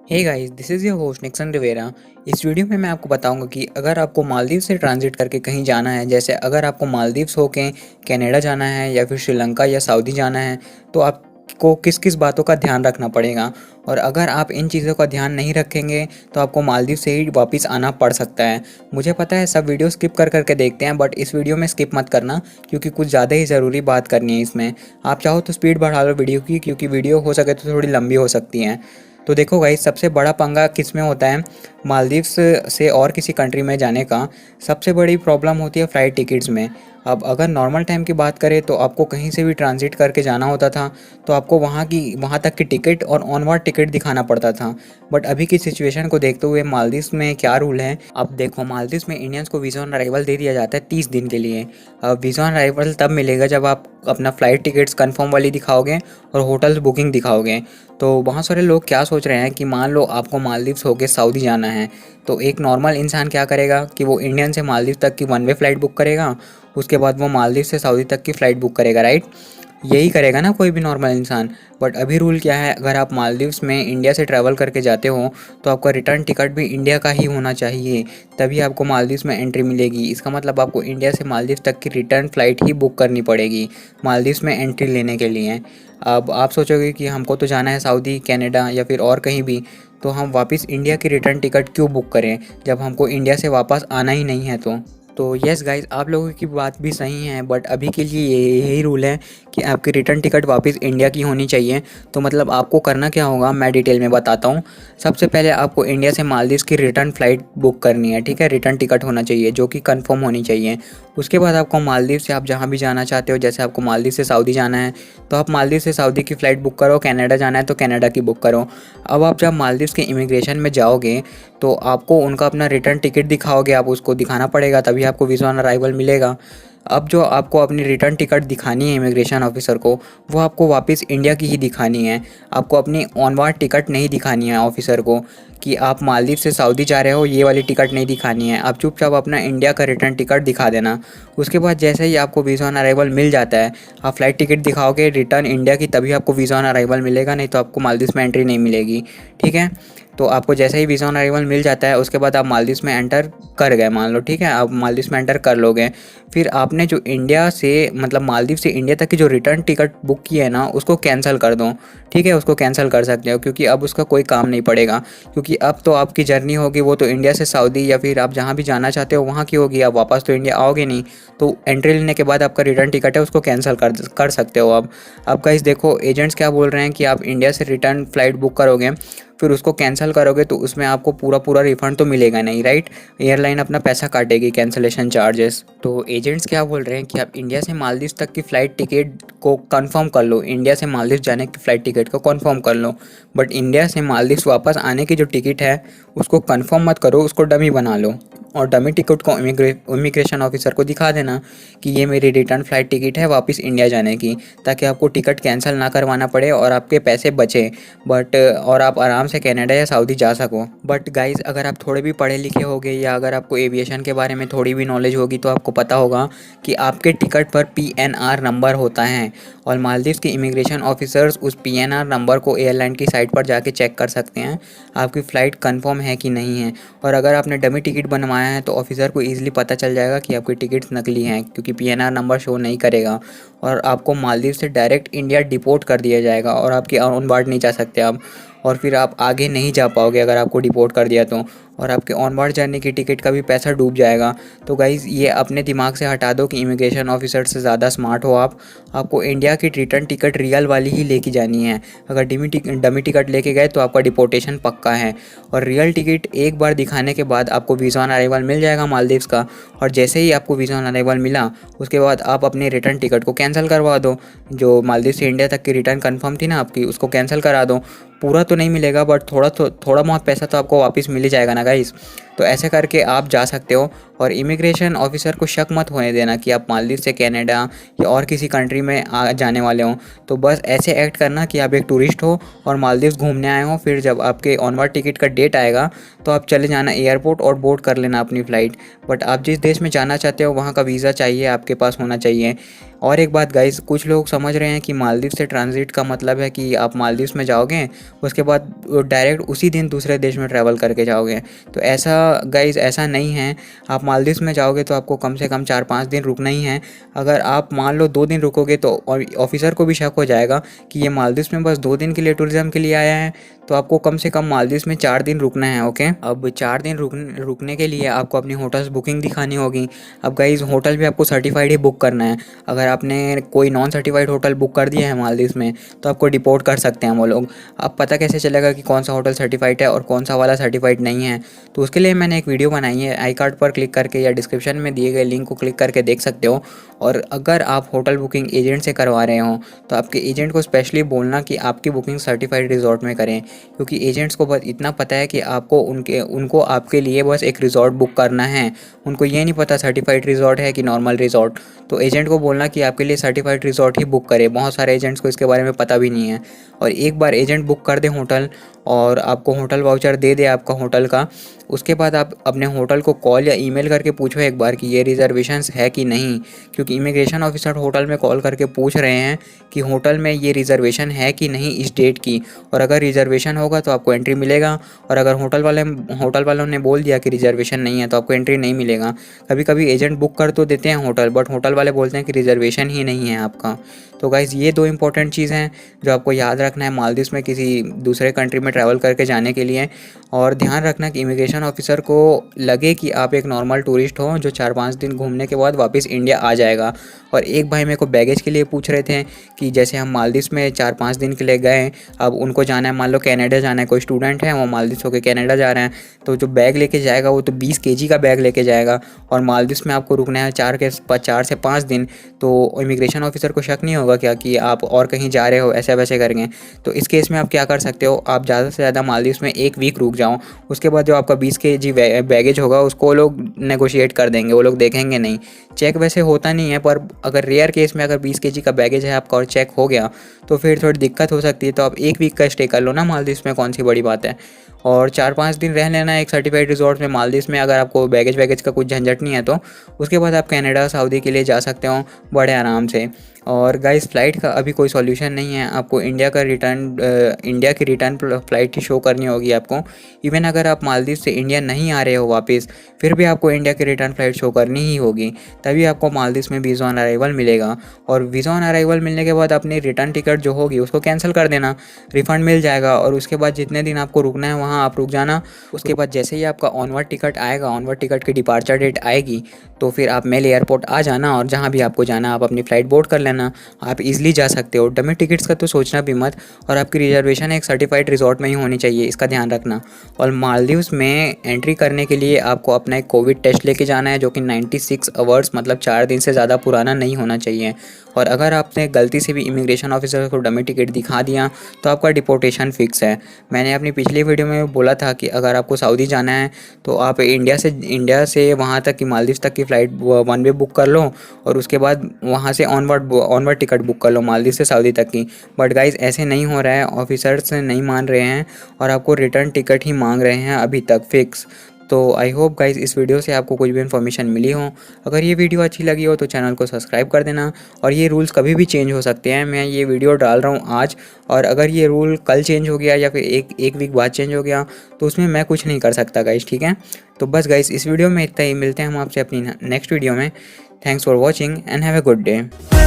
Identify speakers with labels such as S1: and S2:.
S1: Hey guys, this is your host Nixon Rivera. इस video में मैं आपको बताऊंगा कि अगर आपको मालदीव से ट्रांजिट करके कहीं जाना है, जैसे अगर आपको मालदीव्स होके कनाडा जाना है या फिर श्रीलंका या सऊदी जाना है, तो आपको किस किस बातों का ध्यान रखना पड़ेगा। और अगर आप इन चीज़ों का ध्यान नहीं रखेंगे तो आपको मालदीव से ही वापस आना पड़ सकता है। मुझे पता है सब वीडियो स्किप कर करके देखते हैं, बट इस वीडियो में स्किप मत करना क्योंकि कुछ ज़्यादा ही ज़रूरी बात करनी है इसमें। आप चाहो तो स्पीड बढ़ा लो वीडियो की, क्योंकि वीडियो हो सके तो थोड़ी लंबी हो सकती है। तो देखो गाइस, सबसे बड़ा पंगा किस में होता है मालदीव्स से और किसी कंट्री में जाने का। सबसे बड़ी प्रॉब्लम होती है फ़्लाइट टिकट्स में। अब अगर नॉर्मल टाइम की बात करें तो आपको कहीं से भी ट्रांजिट करके जाना होता था, तो आपको वहाँ तक की टिकट और ऑनवर्ड टिकट दिखाना पड़ता था। बट अभी की सिचुएशन को देखते हुए मालदीव्स में क्या रूल है, अब देखो मालदीव्स में इंडियंस को वीज़ा ऑन अराइवल दे दिया जाता है 30 दिन के लिए। अब वीज़ा ऑन अराइवल तब मिलेगा जब आप अपना फ़्लाइट टिकट्स कन्फर्म वाली दिखाओगे और होटल्स बुकिंग दिखाओगे। तो बहुत सारे लोग क्या सोच रहे हैं कि मान लो आपको मालदीव्स होके सऊदी जाना है, तो एक नॉर्मल इंसान क्या करेगा कि वो इंडियन से मालदीव तक की वन वे फ़्लाइट बुक करेगा, उसके बाद वो मालदीव से सऊदी तक की फ़्लाइट बुक करेगा, राइट। यही करेगा ना कोई भी नॉर्मल इंसान। बट अभी रूल क्या है, अगर आप मालदीव्स में इंडिया से ट्रैवल करके जाते हो तो आपका रिटर्न टिकट भी इंडिया का ही होना चाहिए, तभी आपको मालदीव्स में एंट्री मिलेगी। इसका मतलब आपको इंडिया से मालदीव्स तक की रिटर्न फ़्लाइट ही बुक करनी पड़ेगी मालदीव्स में एंट्री लेने के लिए। अब आप सोचोगे कि हमको तो जाना है सऊदी, कनाडा या फिर और कहीं भी, तो हम वापस इंडिया की रिटर्न टिकट क्यों बुक करें जब हमको इंडिया से वापस आना ही नहीं है। तो यस गाइस, आप लोगों की बात भी सही है, बट अभी के लिए यही रूल है कि आपकी रिटर्न टिकट वापस इंडिया की होनी चाहिए। तो मतलब आपको करना क्या होगा मैं डिटेल में बताता हूँ। सबसे पहले आपको इंडिया से मालदीव्स की रिटर्न फ़्लाइट बुक करनी है, ठीक है। रिटर्न टिकट होना चाहिए जो कि कंफर्म होनी चाहिए। उसके बाद आपको मालदीव से आप जहाँ भी जाना चाहते हो, जैसे आपको मालदीव से सऊदी जाना है तो आप मालदीव से सऊदी की फ़्लाइट बुक करो, कनाडा जाना है तो कनाडा की बुक करो। अब आप जब मालदीव्स के इमिग्रेशन में जाओगे तो आपको उनका अपना रिटर्न टिकट दिखाओगे, आप उसको दिखाना पड़ेगा, तभी आपको वीज़ा ऑन अराइवल मिलेगा। अब जो आपको अपनी रिटर्न टिकट दिखानी है इमिग्रेशन ऑफिसर को, वो आपको वापस इंडिया की ही दिखानी है। आपको अपनी ऑनवर्ड टिकट नहीं दिखानी है ऑफिसर को कि आप मालदीव से सऊदी जा रहे हो, ये वाली टिकट नहीं दिखानी है। आप चुपचाप अपना इंडिया का रिटर्न टिकट दिखा देना। उसके बाद जैसे ही आपको वीज़ा ऑन अराइवल मिल जाता है, आप फ़्लाइट टिकट दिखाओगे रिटर्न इंडिया की, तभी आपको वीज़ा ऑन अराइवल मिलेगा, नहीं तो आपको मालदीव में एंट्री नहीं मिलेगी, ठीक है। तो आपको जैसे ही वीज़ा ऑन अराइवल मिल जाता है उसके बाद आप मालदीव्स में एंटर कर गए, मान लो, ठीक है। आप मालदीव्स में एंटर कर लोगे, फिर आपने जो इंडिया से मतलब मालदीव से इंडिया तक की जो रिटर्न टिकट बुक की है ना, उसको कैंसिल कर दो, ठीक है। उसको कैंसिल कर सकते हो क्योंकि अब उसका कोई काम नहीं पड़ेगा, क्योंकि अब तो आपकी जर्नी होगी वो तो इंडिया से सऊदी या फिर आप जहाँ भी जाना चाहते हो वहाँ की होगी। आप वापस तो इंडिया आओगे नहीं, तो एंट्री लेने के बाद आपका रिटर्न टिकट है उसको कैंसिल कर सकते हो। अब गाइस देखो, एजेंट्स क्या बोल रहे हैं कि आप इंडिया से रिटर्न फ़्लाइट बुक करोगे फिर उसको कैंसिल करोगे तो उसमें आपको पूरा रिफ़ंड तो मिलेगा नहीं, राइट। एयरलाइन अपना पैसा काटेगी, कैंसिलेशन चार्जेस। तो एजेंट्स क्या बोल रहे हैं कि आप इंडिया से मालदीव तक की फ़्लाइट टिकट को कंफर्म कर लो, इंडिया से मालदीव जाने की फ़्लाइट टिकट को कंफर्म कर लो, बट इंडिया से मालदीव वापस आने की जो टिकट है उसको कंफर्म मत करो, उसको डमी बना लो और डमी टिकट को इमिग्रेशन ऑफिसर को दिखा देना कि ये मेरी रिटर्न फ़्लाइट टिकट है वापस इंडिया जाने की, ताकि आपको टिकट कैंसिल ना करवाना पड़े और आपके पैसे बचे, बट और आप आराम से कनाडा या सऊदी जा सको। बट गाइज़, अगर आप थोड़े भी पढ़े लिखे होगे या अगर आपको एविएशन के बारे में थोड़ी भी नॉलेज होगी तो आपको पता होगा कि आपके टिकट पर PNR नंबर होता है और मालदीव के इमिग्रेशन ऑफिसर्स उस PNR नंबर को एयरलाइन की साइट पर जाके चेक कर सकते हैं आपकी फ़्लाइट कंफर्म है कि नहीं है। और अगर आपने डमी टिकट बनवाया है तो ऑफिसर को ईज़िली पता चल जाएगा कि आपकी टिकट्स नकली हैं, क्योंकि PNR नंबर शो नहीं करेगा और आपको मालदीव से डायरेक्ट इंडिया डिपोर्ट कर दिया जाएगा और आपकी ऑन बोर्ड नहीं जा सकते आप, और फिर आप आगे नहीं जा पाओगे अगर आपको डिपोर्ट कर दिया तो, और आपके ऑन बोर्ड जाने की टिकट का भी पैसा डूब जाएगा। तो गाइज़, ये अपने दिमाग से हटा दो कि इमिग्रेशन ऑफिसर से ज़्यादा स्मार्ट हो आप। आपको इंडिया की रिटर्न टिकट रियल वाली ही लेके जानी है। अगर डमी टिकट लेके गए तो आपका डिपोर्टेशन पक्का है, और रियल टिकट एक बार दिखाने के बाद आपको वीज़ा ऑन अराइवल मिल जाएगा मालदीव्स का। और जैसे ही आपको वीज़ा ऑन अराइवल मिला उसके बाद आप अपनी रिटर्न टिकट को कैंसिल करवा दो। जो मालदीव से इंडिया तक की रिटर्न कंफर्म थी ना आपकी, उसको कैंसिल करा दो। पूरा तो नहीं मिलेगा बट थोड़ा बहुत पैसा तो आपको वापस मिल ही जाएगा ना गाइस। तो ऐसे करके आप जा सकते हो, और इमिग्रेशन ऑफिसर को शक मत होने देना कि आप मालदीव से कनाडा या और किसी कंट्री में जाने वाले हो। तो बस ऐसे एक्ट करना कि आप एक टूरिस्ट हो और मालदीव घूमने आए हो, फिर जब आपके ऑनवर्ड टिकट का डेट आएगा तो आप चले जाना एयरपोर्ट और बोर्ड कर लेना अपनी फ़्लाइट। बट आप जिस देश में जाना चाहते हो वहाँ का वीज़ा चाहिए आपके पास होना चाहिए, और एक बात गाइस, कुछ लोग समझ रहे हैं कि मालदीव से ट्रांजिट का मतलब है कि आप मालदीव्स में जाओगे, उसके बाद डायरेक्ट उसी दिन दूसरे देश में ट्रैवल करके जाओगे। तो ऐसा गाइस ऐसा नहीं है। आप मालदीव्स में जाओगे तो आपको कम से कम 4-5 दिन रुकना ही है। अगर आप मान लो 2 दिन रुकोगे तो ऑफिसर को भी शक हो जाएगा कि ये मालदीव्स में बस 2 दिन के लिए टूरिज्म के लिए आया है, तो आपको कम से कम मालदीव्स में 4 दिन रुकना है। ओके, अब 4 दिन रुकने के लिए आपको अपनी होटल्स बुकिंग दिखानी होगी। अब गाइस होटल भी आपको सर्टिफाइड ही बुक करना है। अगर आपने कोई नॉन सर्टिफाइड होटल बुक कर दिया है मालदीव्स में तो आपको डिपोर्ट कर सकते हैं वो लोग। अब पता कैसे चलेगा कि कौन सा होटल सर्टिफाइड है और कौन सा वाला सर्टिफाइड नहीं है? तो उसके लिए मैंने एक वीडियो बनाई है, आई कार्ड पर क्लिक करके या डिस्क्रिप्शन में दिए गए लिंक को क्लिक करके देख सकते हो। और अगर आप होटल बुकिंग एजेंट से करवा रहे हो तो आपके एजेंट को स्पेशली बोलना कि आपकी बुकिंग सर्टिफाइड रिजॉर्ट में करें, क्योंकि एजेंट्स को बस इतना पता है कि उनको आपके लिए बस एक रिजॉर्ट बुक करना है। उनको ये नहीं पता सर्टिफाइड रिजॉर्ट है कि नॉर्मल रिजॉर्ट। तो एजेंट को बोलना कि आपके लिए सर्टिफाइड रिजॉर्ट ही बुक करे। बहुत सारे एजेंट्स को इसके बारे में पता भी नहीं है। और एक बार एजेंट बुक कर दे होटल और आपको होटल वाउचर दे दे आपका होटल का, उसके बाद आप अपने होटल को कॉल या ईमेल करके पूछो एक बार कि ये रिजर्वेशंस है कि नहीं, क्योंकि इमिग्रेशन ऑफिसर होटल में कॉल करके पूछ रहे हैं कि होटल में ये रिजर्वेशन है कि नहीं इस डेट की। और अगर रिजर्वेशन होगा तो आपको एंट्री मिलेगा, और अगर होटल वालों ने बोल दिया कि रिजर्वेशन नहीं है तो आपको एंट्री नहीं मिलेगा। कभी कभी एजेंट बुक कर तो देते हैं होटल, बट होटल वाले बोलते हैं कि रिजर्वेशन ही नहीं है आपका। तो गाइज़ ये 2 इंपॉर्टेंट चीज़ हैं जो आपको याद रखना है मालदीव्स में किसी दूसरे कंट्री में ट्रैवल करके जाने के लिए। और ध्यान रखना कि इमिग्रेशन ऑफिसर को लगे कि आप एक नॉर्मल टूरिस्ट हो जो 4-5 दिन घूमने के बाद वापस इंडिया आ जाएगा। और एक भाई मेरे को बैगेज के लिए पूछ रहे थे कि जैसे हम मालदीव्स में 4-5 दिन के लिए गए, अब उनको जाना है, मान लो कनाडा जाना है, कोई स्टूडेंट है वो मालदीव्स होकर कनाडा जा रहे हैं, तो जो बैग लेके जाएगा वो तो 20 केजी का बैग लेके जाएगा। और मालदीव्स में आपको रुकना है 4 से 5 दिन। तो इमिग्रेशन ऑफिसर को शक नहीं होगा क्या कि आप और कहीं जा रहे हो, ऐसे वैसे करेंगे। तो इस केस में आप क्या कर सकते हो, आप ज़्यादा से ज़्यादा मालदीव्स में 1 वीक रुक जाओ। उसके बाद जो आपका 20 केजी बैगेज होगा उसको लोग नेगोशिएट कर देंगे, वो लोग देखेंगे नहीं। चेक वैसे होता नहीं है, पर अगर रेयर केस में अगर 20 केजी का बैगेज है आपका और चेक हो गया तो फिर थोड़ी दिक्कत हो सकती है। तो आप 1 वीक का स्टे कर लो ना मालदीव्स में, कौन सी बड़ी बात है। और 4-5 दिन रह लेना एक सर्टिफाइड रिजॉर्ट में मालदीव्स में, अगर आपको बैगेज का कुछ झंझट नहीं है तो। उसके बाद आप कनाडा सऊदी के लिए जा सकते हो बड़े आराम से। और गाइस फ़्लाइट का अभी कोई सॉल्यूशन नहीं है, आपको इंडिया की रिटर्न फ़्लाइट ही शो करनी होगी आपको। इवन अगर आप मालदीव से इंडिया नहीं आ रहे हो वापस, फिर भी आपको इंडिया की रिटर्न फ़्लाइट शो करनी ही होगी, तभी आपको मालदीव में वीज़ा ऑन अराइवल मिलेगा। और वीज़ा ऑन अराइवल मिलने के बाद अपनी रिटर्न टिकट जो होगी उसको कैंसिल कर देना, रिफ़ंड मिल जाएगा। और उसके बाद जितने दिन आपको रुकना है वहाँ आप रुक जाना। उसके बाद जैसे ही आपका ऑनवर्ड टिकट आएगा, ऑनवर्ड टिकट की डिपार्चर डेट आएगी, तो फिर आप मेल एयरपोर्ट आ जाना और जहाँ भी आपको जाना आप अपनी फ़्लाइट बोर्ड कर लेना। आप इजीली जा सकते हो। डमी टिकट्स का तो सोचना भी मत। और आपकी रिजर्वेशन एक सर्टिफाइड रिजॉर्ट में ही होनी चाहिए, इसका ध्यान रखना। और मालदीव्स में एंट्री करने के लिए आपको अपना एक कोविड टेस्ट लेके जाना है जो कि 96 आवर्स मतलब 4 दिन से ज़्यादा पुराना नहीं होना चाहिए। और अगर आपने गलती से भी इमिग्रेशन ऑफिसर को डमी टिकट दिखा दिया तो आपका डिपोर्टेशन फिक्स है। मैंने अपनी पिछली वीडियो में बोला था कि अगर आपको सऊदी जाना है तो आप इंडिया से वहाँ तक की मालदीव्स तक की फ़्लाइट 1 वे बुक कर लो और उसके बाद वहाँ से ऑनवर्ड टिकट बुक कर लो मालदीव से सऊदी तक की। बट गाइस ऐसे नहीं हो रहा है, ऑफिसर्स नहीं मान रहे हैं और आपको रिटर्न टिकट ही मांग रहे हैं अभी तक फिक्स। तो आई होप गाइस इस वीडियो से आपको कुछ भी इन्फॉर्मेशन मिली हो। अगर ये वीडियो अच्छी लगी हो तो चैनल को सब्सक्राइब कर देना। और ये रूल्स कभी भी चेंज हो सकते हैं, मैं ये वीडियो डाल रहा हूँ आज, और अगर ये रूल कल चेंज हो गया या फिर एक वीक बाद चेंज हो गया तो उसमें मैं कुछ नहीं कर सकता गाइस, ठीक है। तो बस गाइस इस वीडियो में इतना ही, मिलते हैं हम आपसे अपनी नेक्स्ट वीडियो में। Thanks for watching and have a good day.